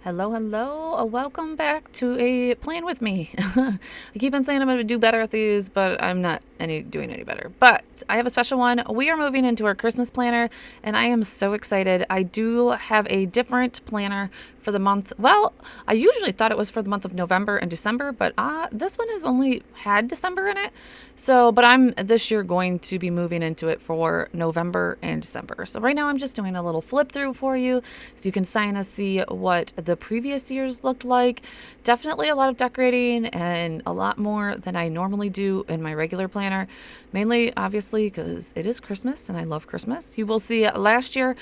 Hello, hello. Welcome back to a plan with me. I keep on saying I'm going to do better at these, but I'm not doing any better. But I have a special one. We are moving into our Christmas planner, and I am so excited. I do have a different planner for the month. Well, I usually thought it was for the month of November and December, but this one has only had December in it. So, but I'm this year going to be moving into it for November and December. So right now I'm just doing a little flip through for you so you can kind of see what the previous years looked like. Definitely a lot of decorating and a lot more than I normally do in my regular planner. Mainly, obviously, because it is Christmas and I love Christmas. You will see last year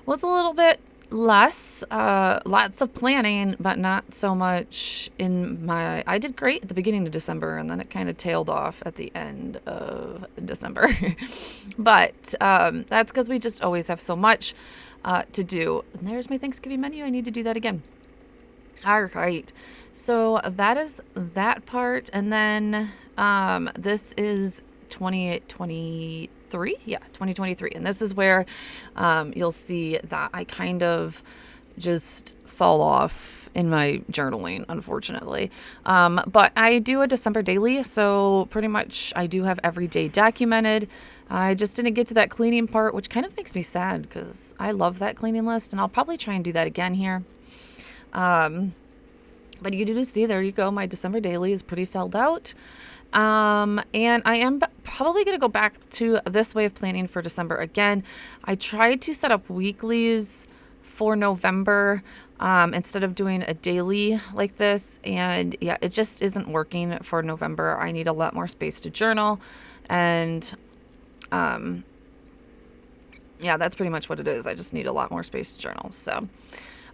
was a little bit less, lots of planning, but not so much I did great at the beginning of December, and then it kind of tailed off at the end of December. But that's because we just always have so much to do. And there's my Thanksgiving menu. I need to do that again. All right. So that is that part. And then this is 2023. Yeah, 2023. And this is where you'll see that I kind of just fall off in my journaling, unfortunately. But I do a December daily, so pretty much I do have every day documented. I just didn't get to that cleaning part, which kind of makes me sad because I love that cleaning list, and I'll probably try and do that again here. But you do see, there you go, my December daily is pretty filled out. And I am probably going to go back to this way of planning for December again. I tried to set up weeklies for November instead of doing a daily like this. And yeah, it just isn't working for November. I need a lot more space to journal. And yeah, that's pretty much what it is. I just need a lot more space to journal. So,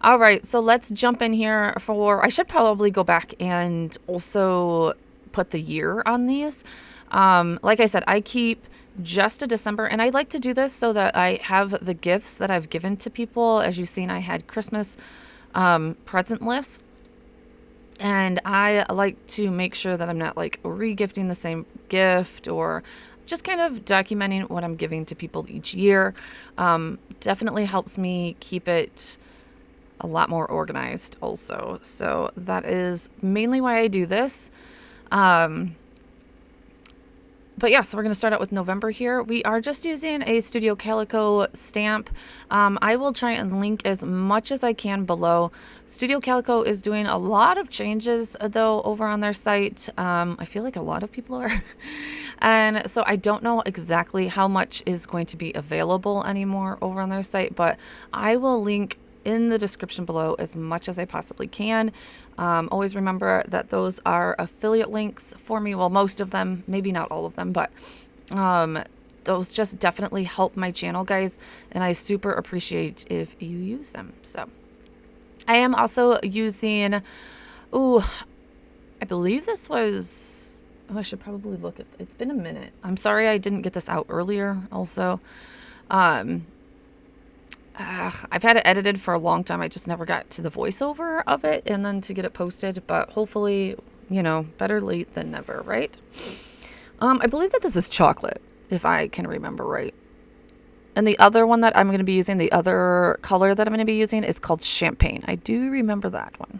all right, so let's jump in here I should probably go back and also put the year on these. Like I said, I keep just a December, and I like to do this so that I have the gifts that I've given to people. As you've seen, I had Christmas present lists, and I like to make sure that I'm not like re-gifting the same gift, or just kind of documenting what I'm giving to people each year. Definitely helps me keep it a lot more organized also. So that is mainly why I do this. But yeah, so we're going to start out with November here. We are just using a Studio Calico stamp. I will try and link as much as I can below. Studio Calico is doing a lot of changes though over on their site. I feel like a lot of people are. And so I don't know exactly how much is going to be available anymore over on their site, but I will link in the description below as much as I possibly can. Always remember that those are affiliate links for me. Well, most of them, maybe not all of them, but those just definitely help my channel, guys, and I super appreciate if you use them. So I am also using, I believe this was, I should probably look at, it's been a minute. I'm sorry I didn't get this out earlier also. I've had it edited for a long time. I just never got to the voiceover of it and then to get it posted, but hopefully, better late than never, right? I believe that this is chocolate, if I can remember right. And the other one that I'm going to be using, the other color that I'm going to be using is called champagne. I do remember that one.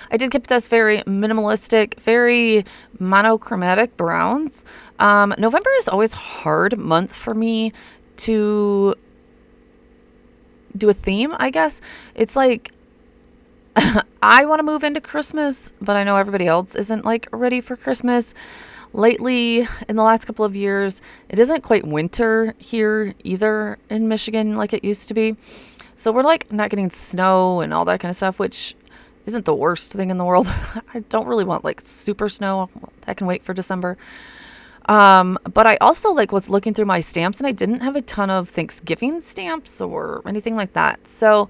I did keep this very minimalistic, very monochromatic browns. November is always a hard month for me to do a theme, I guess. It's like I want to move into Christmas, but I know everybody else isn't like ready for Christmas. Lately, in the last couple of years, it isn't quite winter here either in Michigan like it used to be. So we're like not getting snow and all that kind of stuff, which isn't the worst thing in the world. I don't really want like super snow. That can wait for December. But I also was looking through my stamps, and I didn't have a ton of Thanksgiving stamps or anything like that. So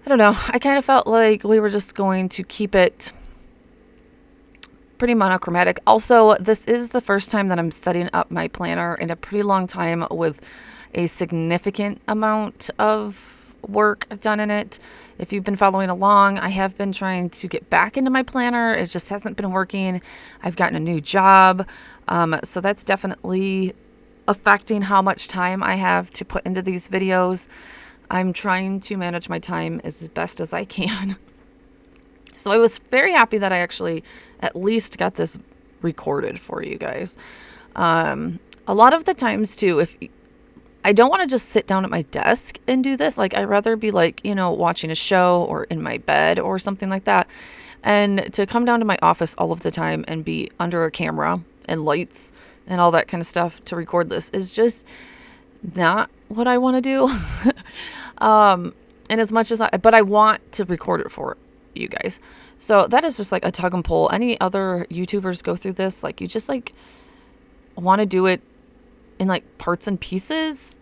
I don't know. I kind of felt like we were just going to keep it pretty monochromatic. Also, this is the first time that I'm setting up my planner in a pretty long time with a significant amount of work done in it. If you've been following along, I have been trying to get back into my planner. It just hasn't been working. I've gotten a new job. So that's definitely affecting how much time I have to put into these videos. I'm trying to manage my time as best as I can. So I was very happy that I actually at least got this recorded for you guys. A lot of the times too, if I don't want to just sit down at my desk and do this, like I'd rather be like, watching a show or in my bed or something like that. And to come down to my office all of the time and be under a camera and lights and all that kind of stuff to record this is just not what I want to do. And as much as but I want to record it for you guys. So that is just like a tug and pull. Any other YouTubers go through this, like you just like want to do it in like parts and pieces,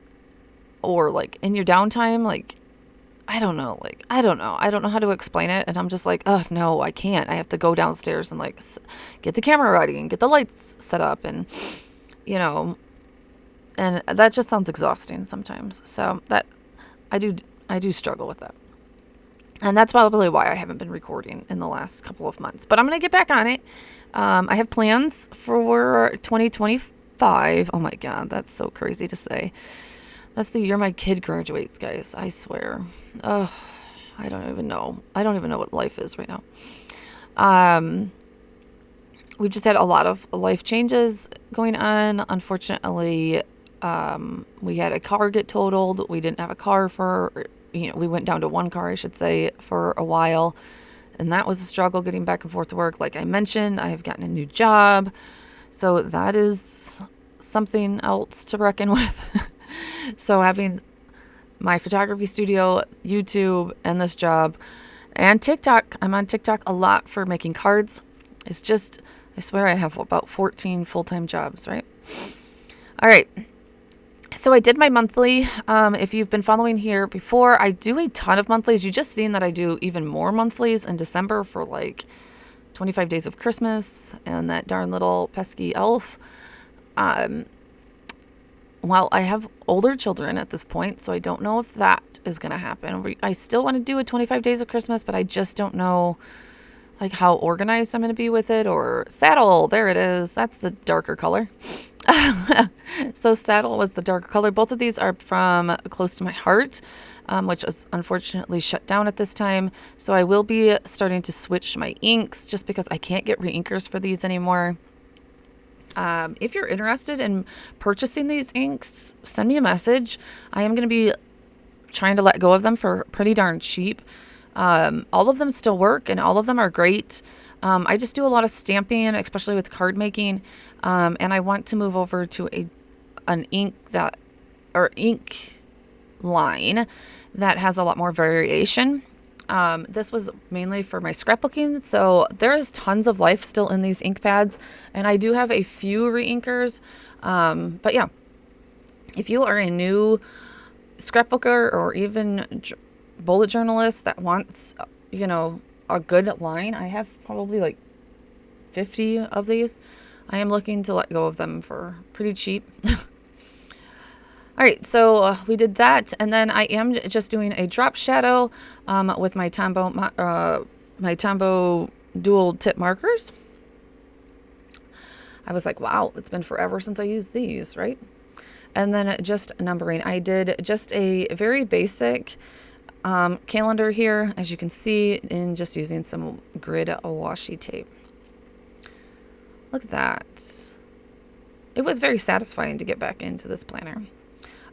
or like in your downtime. Like, I don't know how to explain it. And I'm just like, oh no, I can't. I have to go downstairs and like get the camera ready and get the lights set up, and and that just sounds exhausting sometimes. So that I do struggle with that. And that's probably why I haven't been recording in the last couple of months. But I'm going to get back on it. I have plans for 2025. Oh my God, that's so crazy to say. That's the year my kid graduates, guys. I swear. Ugh, I don't even know. I don't even know what life is right now. We've just had a lot of life changes going on. Unfortunately, we had a car get totaled. We didn't have a car for... we went down to one car, I should say, for a while. And that was a struggle getting back and forth to work. Like I mentioned, I have gotten a new job. So that is something else to reckon with. So having my photography studio, YouTube, and this job, and TikTok. I'm on TikTok a lot for making cards. It's just, I swear I have about 14 full-time jobs, right? All right. So I did my monthly. If you've been following here before, I do a ton of monthlies. You just seen that I do even more monthlies in December for like 25 Days of Christmas and that darn little pesky elf. Well, I have older children at this point, so I don't know if that is going to happen. I still want to do a 25 Days of Christmas, but I just don't know like how organized I'm going to be with it. Or saddle, there it is. That's the darker color. So saddle was the darker color. Both of these are from Close to My Heart, which is unfortunately shut down at this time. So I will be starting to switch my inks just because I can't get re-inkers for these anymore. If you're interested in purchasing these inks, send me a message. I am going to be trying to let go of them for pretty darn cheap. All of them still work and all of them are great. I just do a lot of stamping, especially with card making. And I want to move over to an ink line that has a lot more variation. This was mainly for my scrapbooking, so there's tons of life still in these ink pads, and I do have a few re-inkers. But yeah, if you are a new scrapbooker or even bullet journalist that wants, a good line, I have probably like 50 of these. I am looking to let go of them for pretty cheap. All right, so we did that, and then I am just doing a drop shadow with my Tombow dual tip markers. I was like, wow, it's been forever since I used these, right? And then just numbering. I did just a very basic calendar here, as you can see, in just using some grid washi tape. Look at that. It was very satisfying to get back into this planner.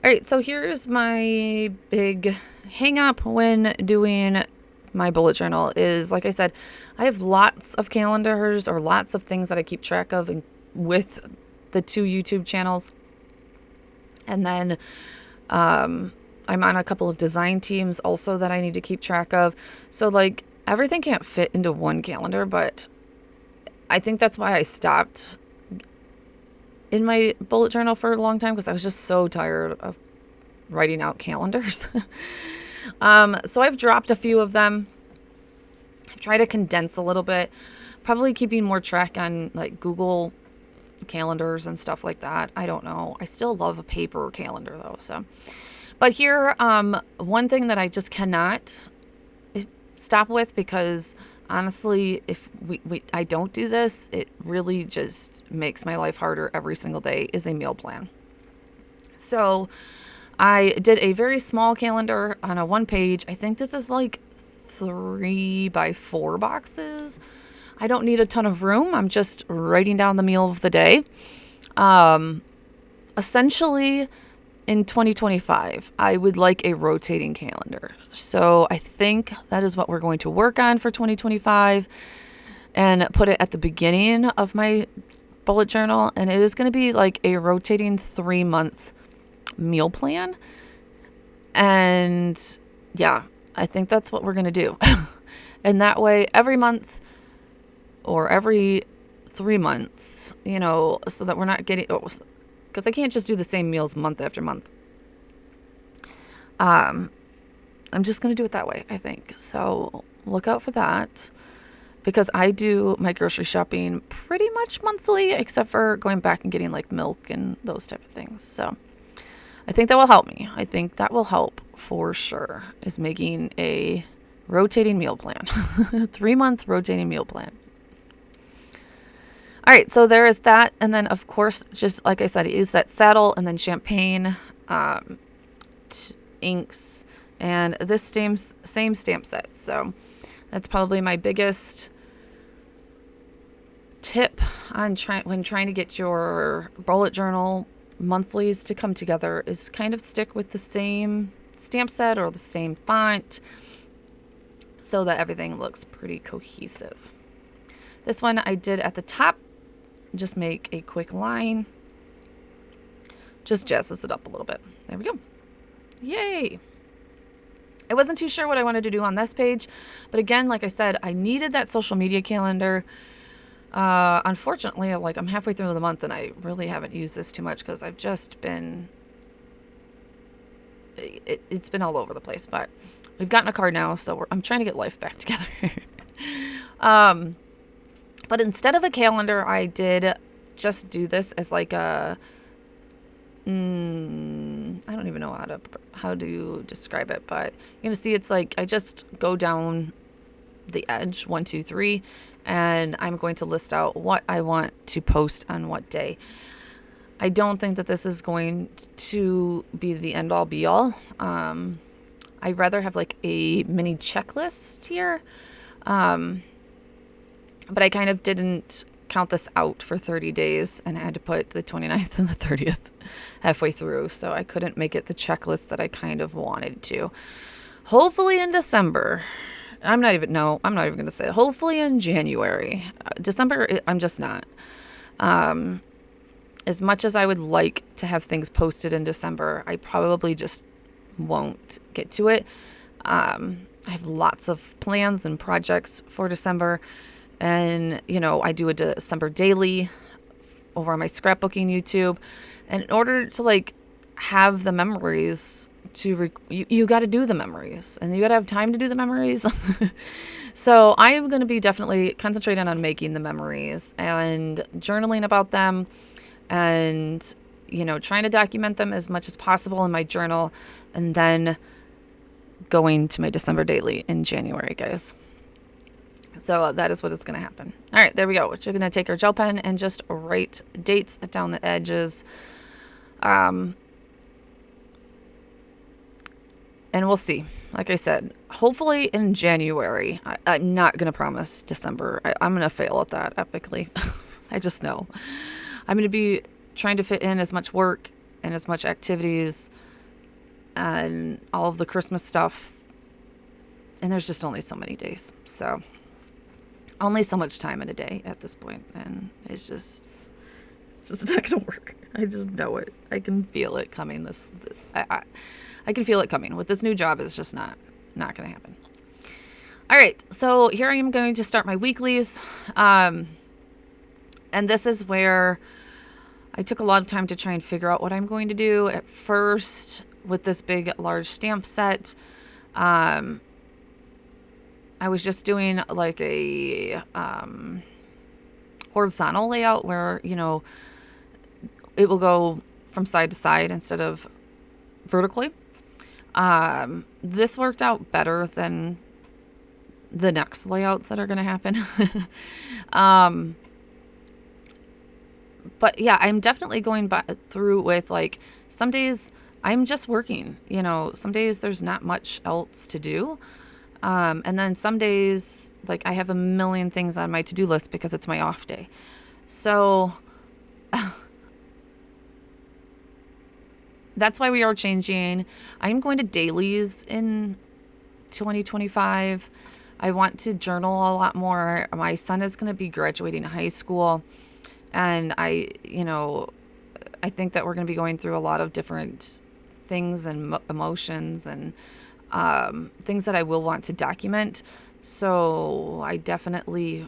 All right, so here's my big hang up when doing my bullet journal is, like I said, I have lots of calendars or lots of things that I keep track of with the 2 YouTube channels. And then I'm on a couple of design teams also that I need to keep track of. So like everything can't fit into one calendar, but I think that's why I stopped in my bullet journal for a long time, because I was just so tired of writing out calendars. So I've dropped a few of them. I've tried to condense a little bit, probably keeping more track on like Google calendars and stuff like that. I don't know. I still love a paper calendar though. So, but here, one thing that I just cannot stop with, because honestly, if I don't do this, it really just makes my life harder every single day, is a meal plan. So I did a very small calendar on a 1 page. I think this is like 3x4 boxes. I don't need a ton of room. I'm just writing down the meal of the day. Essentially, in 2025, I would like a rotating calendar. So I think that is what we're going to work on for 2025 and put it at the beginning of my bullet journal. And it is going to be like a rotating 3-month meal plan. And yeah, I think that's what we're going to do. And that way, every month or every 3 months, so that we're not getting, because I can't just do the same meals month after month. I'm just going to do it that way, I think. So look out for that, because I do my grocery shopping pretty much monthly, except for going back and getting like milk and those type of things. So I think that will help me. I think that will help for sure, is making a rotating meal plan, 3-month rotating meal plan. All right, so there is that. And then, of course, just like I said, I use that saddle and then champagne, inks, and this same stamp set. So that's probably my biggest tip on when trying to get your bullet journal monthlies to come together, is kind of stick with the same stamp set or the same font so that everything looks pretty cohesive. This one I did at the top. Just make a quick line. Just jazzes it up a little bit. There we go. Yay. I wasn't too sure what I wanted to do on this page, but again, like I said, I needed that social media calendar. Unfortunately, I'm halfway through the month and I really haven't used this too much because I've just been, it's been all over the place, but we've gotten a car now, so I'm trying to get life back together. But instead of a calendar, I did just do this as like a, I don't even know how to describe it, but you're going to see it's like I just go down the edge, 1, 2, 3, and I'm going to list out what I want to post on what day. I don't think that this is going to be the end all be all. I'd rather have like a mini checklist here. But I kind of didn't count this out for 30 days and I had to put the 29th and the 30th halfway through. So I couldn't make it the checklist that I kind of wanted to. Hopefully in December. I'm not even going to say it. Hopefully in January. December, I'm just not. As much as I would like to have things posted in December, I probably just won't get to it. I have lots of plans and projects for December. And, I do a December daily over on my scrapbooking YouTube. And in order to have the memories you got to do the memories and you got to have time to do the memories. So I am going to be definitely concentrating on making the memories and journaling about them and, trying to document them as much as possible in my journal, and then going to my December daily in January, guys. So that is what is going to happen. All right, there we go. We're going to take our gel pen and just write dates down the edges. And we'll see. Like I said, hopefully in January. I'm not going to promise December. I'm going to fail at that epically. I just know. I'm going to be trying to fit in as much work and as much activities and all of the Christmas stuff. And there's just only so many days. So only so much time in a day at this point. And it's just not going to work. I just know it. I can feel it coming. I can feel it coming. With this new job, it's just not going to happen. All right. So here I am going to start my weeklies. And this is where I took a lot of time to try and figure out what I'm going to do. At first, with this big, large stamp set, I was just doing like a horizontal layout where, it will go from side to side instead of vertically. This worked out better than the next layouts that are going to happen. But yeah, I'm definitely going through with some days I'm just working. You know, some days there's not much else to do. And then some days, like, I have a million things on my to-do list because it's my off day. So that's why we are changing. I'm going to dailies in 2025. I want to journal a lot more. My son is going to be graduating high school, and I think that we're going to be going through a lot of different things and emotions and things that I will want to document. So I definitely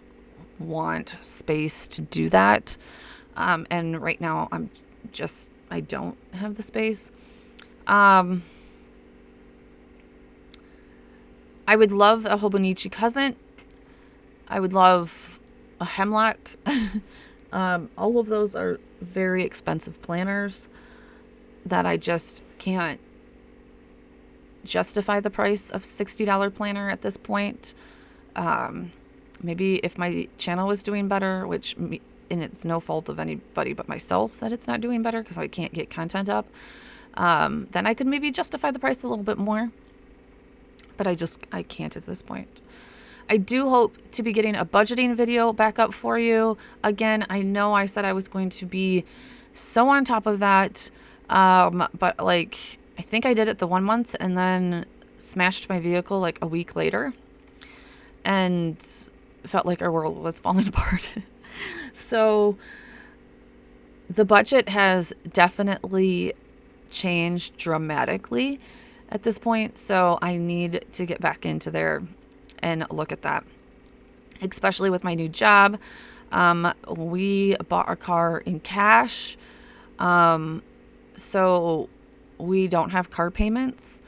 want space to do that. And right now I don't have the space. I would love a Hobonichi cousin. I would love a hemlock. All of those are very expensive planners that I just can't justify the price of $60 planner at this point. Maybe if my channel was doing better, and it's no fault of anybody but myself that it's not doing better because I can't get content up, then I could maybe justify the price a little bit more. But I can't at this point. I do hope to be getting a budgeting video back up for you. Again, I know I said I was going to be so on top of that, but like, I think I did it the 1 month and then smashed my vehicle like a week later and felt like our world was falling apart. So the budget has definitely changed dramatically at this point. So I need to get back into there and look at that, especially with my new job. We bought our car in cash. So we don't have car payments.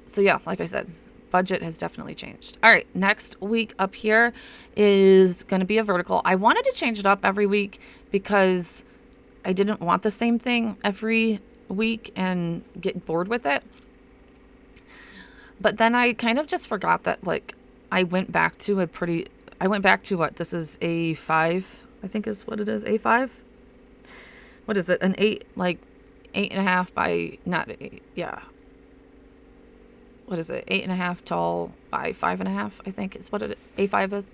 So yeah, like I said, budget has definitely changed. All right, next week up here is going to be a vertical. I wanted to change it up every week because I didn't want the same thing every week and get bored with it. But then I kind of just forgot that, like, I went back to what, this is A5, I think is what it is, A5? What is it, an 8.5 by, not 8, yeah. What is it, 8.5 tall by 5.5, I think is what A5 is.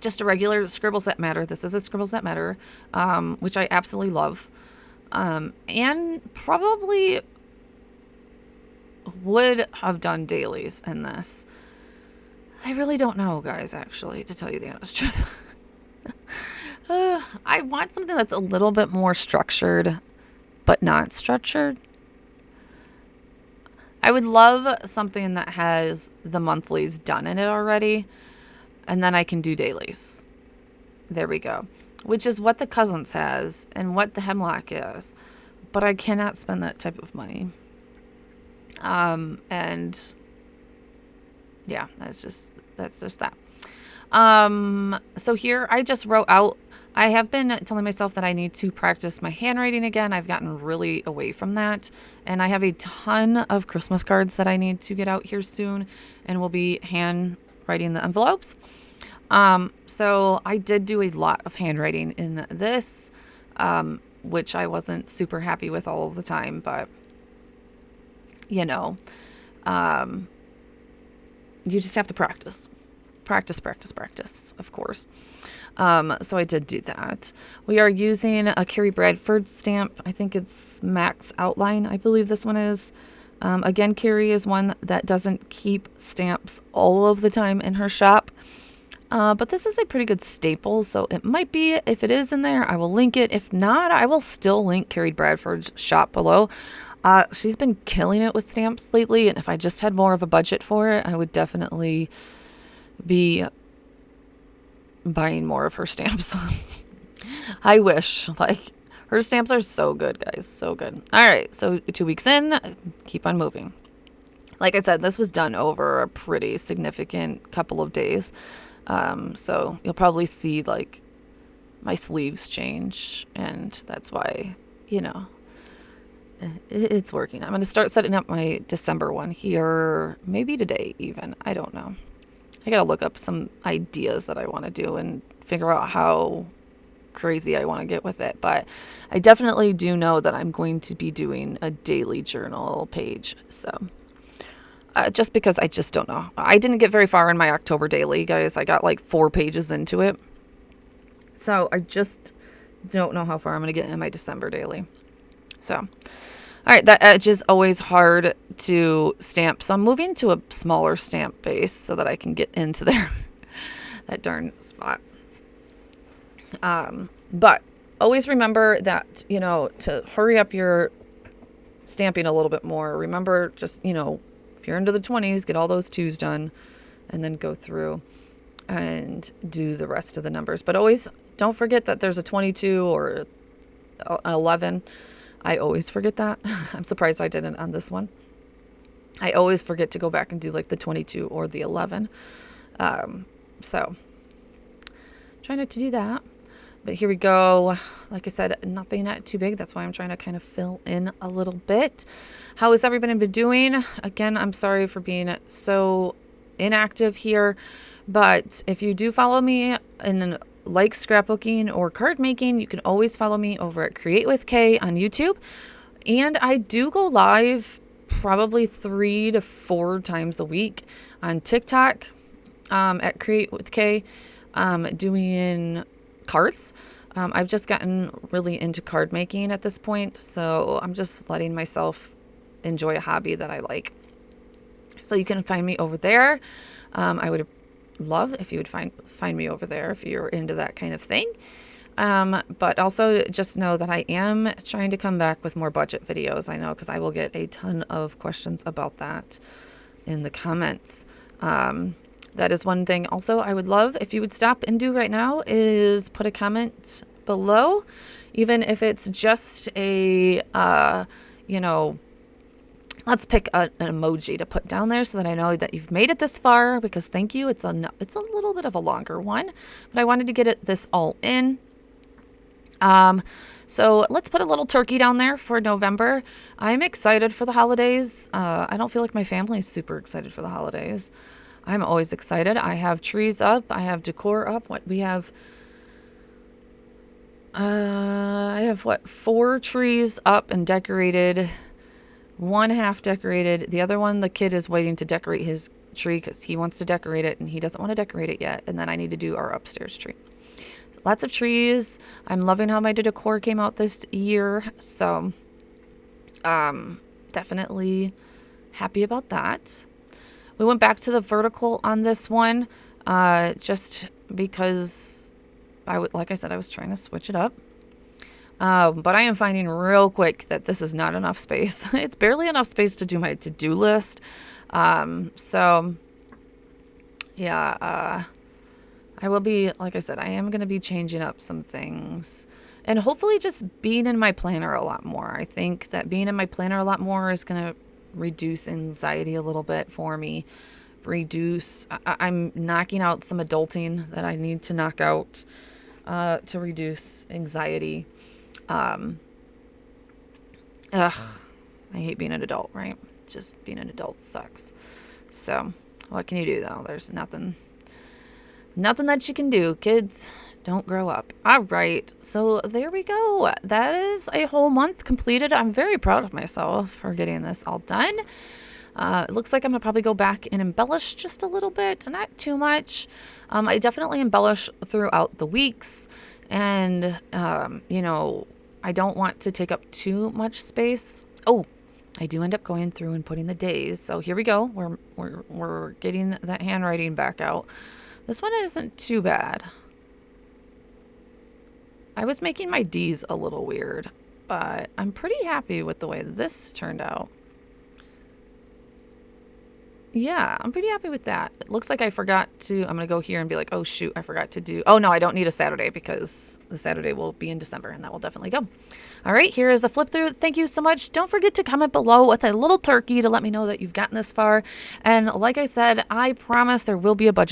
Just a regular Scribbles That Matter. This is a Scribbles That Matter, which I absolutely love. And probably would have done dailies in this. I really don't know, guys, actually, to tell you the honest truth. I want something that's a little bit more structured, but not structured. I would love something that has the monthlies done in it already, and then I can do dailies. There we go. Which is what the Cousins has and what the Hemlock is. But I cannot spend that type of money. And yeah, that's just that. So here I just wrote out, I have been telling myself that I need to practice my handwriting again. I've gotten really away from that. And I have a ton of Christmas cards that I need to get out here soon, and we'll be handwriting the envelopes. So I did do a lot of handwriting in this, which I wasn't super happy with all of the time, but you know, you just have to practice, of course. So I did do that. We are using a Carrie Bradford stamp. I think it's Max Outline, I believe this one is. Again, Carrie is one that doesn't keep stamps all of the time in her shop. But this is a pretty good staple, so it might be. If it is in there, I will link it. If not, I will still link Carrie Bradford's shop below. She's been killing it with stamps lately, and if I just had more of a budget for it, I would definitely be buying more of her stamps. I wish. Like, her stamps are so good, guys. So good. All right, so 2 weeks in, keep on moving. Like I said, this was done over a pretty significant couple of days. So you'll probably see, like, my sleeves change, and that's why, you know, it's working. I'm going to start setting up my December one here, maybe today even. I don't know. I got to look up some ideas that I want to do and figure out how crazy I want to get with it. But I definitely do know that I'm going to be doing a daily journal page. So just because I just don't know. I didn't get very far in my October daily, guys. I got like 4 pages into it. So I just don't know how far I'm going to get in my December daily. So, all right, that edge is always hard to stamp. So I'm moving to a smaller stamp base so that I can get into there. That darn spot. But always remember that, you know, to hurry up your stamping a little bit more. Remember, just, you know, if you're into the 20s, get all those 2s done and then go through and do the rest of the numbers. But always don't forget that there's a 22 or an 11. I always forget that. I'm surprised I didn't on this one. I always forget to go back and do like the 22 or the 11. So try not to do that. But here we go. Like I said, nothing too big. That's why I'm trying to kind of fill in a little bit. How has everybody been doing? Again, I'm sorry for being so inactive here. But if you do follow me in like scrapbooking or card making, you can always follow me over at Create with Kay on YouTube. And I do go live probably 3 to 4 times a week on TikTok at Create with Kay, doing cards. I've just gotten really into card making at this point, so I'm just letting myself enjoy a hobby that I like. So you can find me over there. I would love if you would find me over there if you're into that kind of thing. But also just know that I am trying to come back with more budget videos. I know, because I will get a ton of questions about that in the comments. That is one thing also I would love if you would stop and do right now is put a comment below, even if it's just a, you know, let's pick an emoji to put down there so that I know that you've made it this far, because thank you. It's a little bit of a longer one, but I wanted to get this all in. So let's put a little turkey down there for November. I'm excited for the holidays. I don't feel like my family is super excited for the holidays. I'm always excited. I have trees up. I have decor up. What we have, I have 4 trees up and decorated. 1 half decorated. The other one, the kid is waiting to decorate his tree because he wants to decorate it and he doesn't want to decorate it yet. And then I need to do our upstairs tree. Lots of trees. I'm loving how my decor came out this year. So, definitely happy about that. We went back to the vertical on this one, just because like I said, I was trying to switch it up. But I am finding real quick that this is not enough space. It's barely enough space to do my to-do list. So yeah, I will be, like I said, I am going to be changing up some things and hopefully just being in my planner a lot more. I think that being in my planner a lot more is going to reduce anxiety a little bit for me. I'm knocking out some adulting that I need to knock out to reduce anxiety. I hate being an adult, right? Just being an adult sucks. So what can you do though? There's nothing that you can do. Kids, don't grow up. All right. So there we go. That is a whole month completed. I'm very proud of myself for getting this all done. It looks like I'm going to probably go back and embellish just a little bit, not too much. I definitely embellish throughout the weeks, and, you know, I don't want to take up too much space. Oh, I do end up going through and putting the days. So here we go. We're getting that handwriting back out. This one isn't too bad. I was making my D's a little weird, but I'm pretty happy with the way this turned out. Yeah, I'm pretty happy with that. It looks like I forgot to, I'm going to go here and be like, oh shoot, I forgot to do, oh no, I don't need a Saturday because the Saturday will be in December and that will definitely go. All right, here is a flip through. Thank you so much. Don't forget to comment below with a little turkey to let me know that you've gotten this far. And like I said, I promise there will be a budget